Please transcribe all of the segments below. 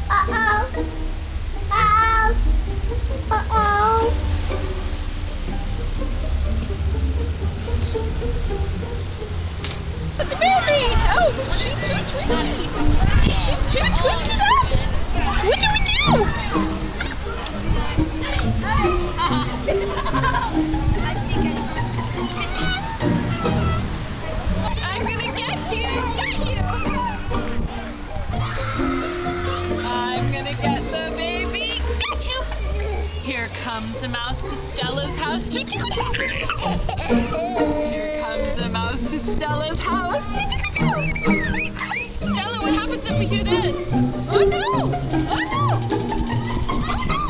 Uh-oh. Uh-oh. Uh-oh. But the baby! Oh, she's too twisty. She's too twisted up. What do we do? I'm gonna get you. Got you. I'm gonna get the baby. Got you. Here comes a mouse to Stella's house. Here comes a mouse to Stella's house. Stella, what happens if we do this? Oh no! Oh no! Oh no!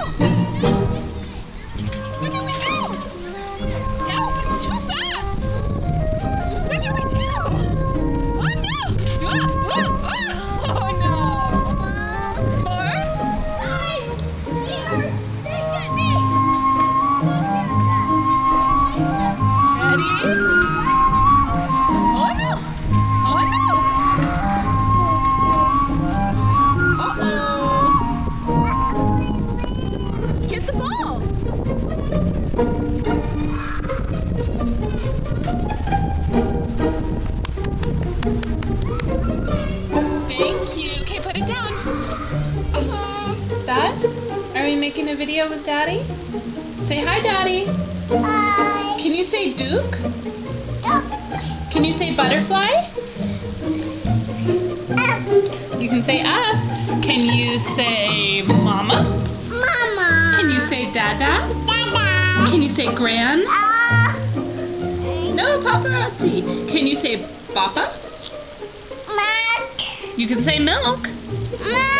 What do we do? No, it's too fast! What do we do? Oh no! Oh no! More? Ready? Oh no! Oh no! Get the ball! Thank you. Okay, put it down. Dad? Are we making a video with Daddy? Say hi, Daddy. Hi. Can you say Duke? Duck. Can you say butterfly? Up. You can say us. Can you say mama? Mama. Can you say dada? Dada. Can you say gran? No, paparazzi. Can you say papa? Milk. You can say milk. Milk.